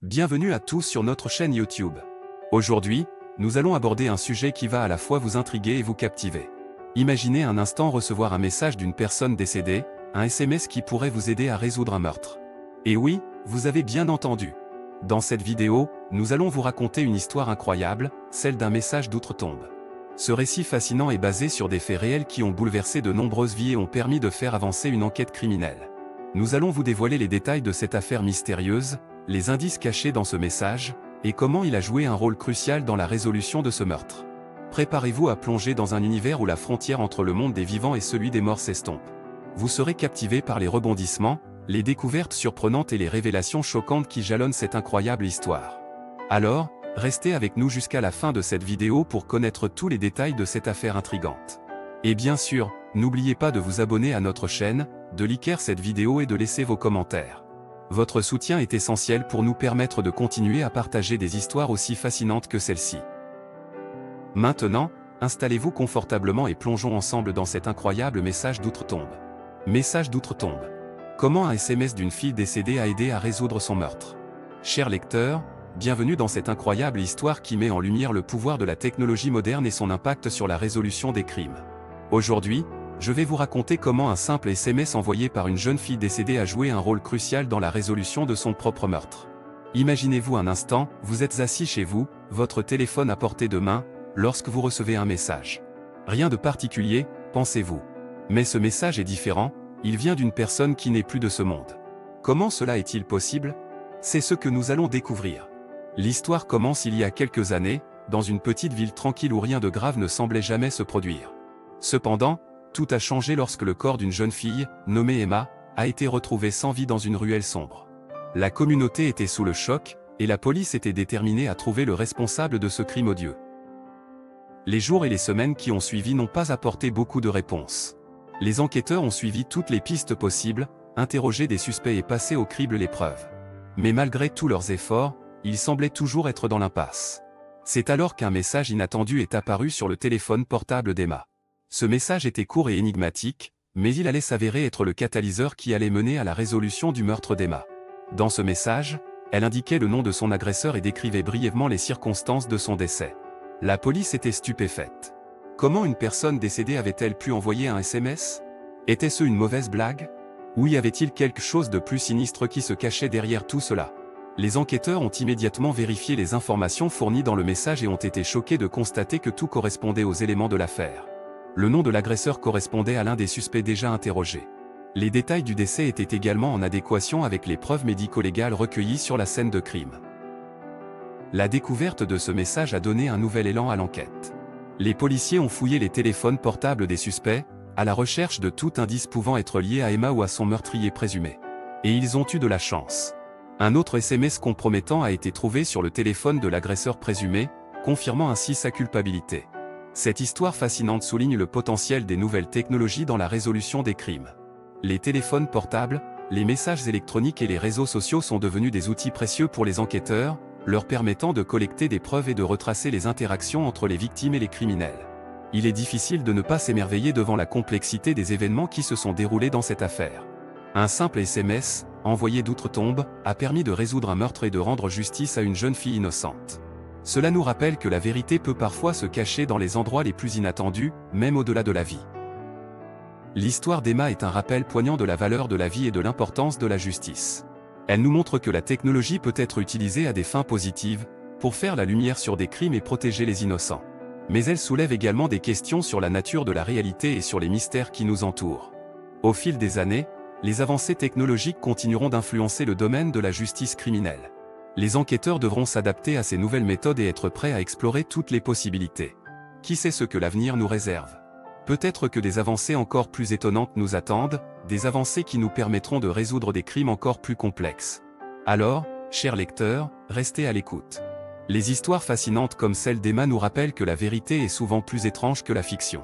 Bienvenue à tous sur notre chaîne YouTube. Aujourd'hui, nous allons aborder un sujet qui va à la fois vous intriguer et vous captiver. Imaginez un instant recevoir un message d'une personne décédée, un SMS qui pourrait vous aider à résoudre un meurtre. Et oui, vous avez bien entendu. Dans cette vidéo, nous allons vous raconter une histoire incroyable, celle d'un message d'outre-tombe. Ce récit fascinant est basé sur des faits réels qui ont bouleversé de nombreuses vies et ont permis de faire avancer une enquête criminelle. Nous allons vous dévoiler les détails de cette affaire mystérieuse, les indices cachés dans ce message, et comment il a joué un rôle crucial dans la résolution de ce meurtre. Préparez-vous à plonger dans un univers où la frontière entre le monde des vivants et celui des morts s'estompe. Vous serez captivé par les rebondissements, les découvertes surprenantes et les révélations choquantes qui jalonnent cette incroyable histoire. Alors, restez avec nous jusqu'à la fin de cette vidéo pour connaître tous les détails de cette affaire intrigante. Et bien sûr, n'oubliez pas de vous abonner à notre chaîne, de liker cette vidéo et de laisser vos commentaires. Votre soutien est essentiel pour nous permettre de continuer à partager des histoires aussi fascinantes que celle-ci. Maintenant, installez-vous confortablement et plongeons ensemble dans cet incroyable message d'outre-tombe. Message d'outre-tombe. Comment un SMS d'une fille décédée a aidé à résoudre son meurtre? Chers lecteurs, bienvenue dans cette incroyable histoire qui met en lumière le pouvoir de la technologie moderne et son impact sur la résolution des crimes. Aujourd'hui, je vais vous raconter comment un simple SMS envoyé par une jeune fille décédée a joué un rôle crucial dans la résolution de son propre meurtre. Imaginez-vous un instant, vous êtes assis chez vous, votre téléphone à portée de main, lorsque vous recevez un message. Rien de particulier, pensez-vous. Mais ce message est différent, il vient d'une personne qui n'est plus de ce monde. Comment cela est-il possible? C'est ce que nous allons découvrir. L'histoire commence il y a quelques années, dans une petite ville tranquille où rien de grave ne semblait jamais se produire. Cependant, tout a changé lorsque le corps d'une jeune fille, nommée Emma, a été retrouvé sans vie dans une ruelle sombre. La communauté était sous le choc, et la police était déterminée à trouver le responsable de ce crime odieux. Les jours et les semaines qui ont suivi n'ont pas apporté beaucoup de réponses. Les enquêteurs ont suivi toutes les pistes possibles, interrogé des suspects et passé au crible les preuves. Mais malgré tous leurs efforts, ils semblaient toujours être dans l'impasse. C'est alors qu'un message inattendu est apparu sur le téléphone portable d'Emma. Ce message était court et énigmatique, mais il allait s'avérer être le catalyseur qui allait mener à la résolution du meurtre d'Emma. Dans ce message, elle indiquait le nom de son agresseur et décrivait brièvement les circonstances de son décès. La police était stupéfaite. Comment une personne décédée avait-elle pu envoyer un SMS? Était-ce une mauvaise blague? Ou y avait-il quelque chose de plus sinistre qui se cachait derrière tout cela? Les enquêteurs ont immédiatement vérifié les informations fournies dans le message et ont été choqués de constater que tout correspondait aux éléments de l'affaire. Le nom de l'agresseur correspondait à l'un des suspects déjà interrogés. Les détails du décès étaient également en adéquation avec les preuves médico-légales recueillies sur la scène de crime. La découverte de ce message a donné un nouvel élan à l'enquête. Les policiers ont fouillé les téléphones portables des suspects, à la recherche de tout indice pouvant être lié à Emma ou à son meurtrier présumé. Et ils ont eu de la chance. Un autre SMS compromettant a été trouvé sur le téléphone de l'agresseur présumé, confirmant ainsi sa culpabilité. Cette histoire fascinante souligne le potentiel des nouvelles technologies dans la résolution des crimes. Les téléphones portables, les messages électroniques et les réseaux sociaux sont devenus des outils précieux pour les enquêteurs, leur permettant de collecter des preuves et de retracer les interactions entre les victimes et les criminels. Il est difficile de ne pas s'émerveiller devant la complexité des événements qui se sont déroulés dans cette affaire. Un simple SMS, envoyé d'outre-tombe, a permis de résoudre un meurtre et de rendre justice à une jeune fille innocente. Cela nous rappelle que la vérité peut parfois se cacher dans les endroits les plus inattendus, même au-delà de la vie. L'histoire d'Emma est un rappel poignant de la valeur de la vie et de l'importance de la justice. Elle nous montre que la technologie peut être utilisée à des fins positives, pour faire la lumière sur des crimes et protéger les innocents. Mais elle soulève également des questions sur la nature de la réalité et sur les mystères qui nous entourent. Au fil des années, les avancées technologiques continueront d'influencer le domaine de la justice criminelle. Les enquêteurs devront s'adapter à ces nouvelles méthodes et être prêts à explorer toutes les possibilités. Qui sait ce que l'avenir nous réserve? Peut-être que des avancées encore plus étonnantes nous attendent, des avancées qui nous permettront de résoudre des crimes encore plus complexes. Alors, chers lecteurs, restez à l'écoute. Les histoires fascinantes comme celle d'Emma nous rappellent que la vérité est souvent plus étrange que la fiction.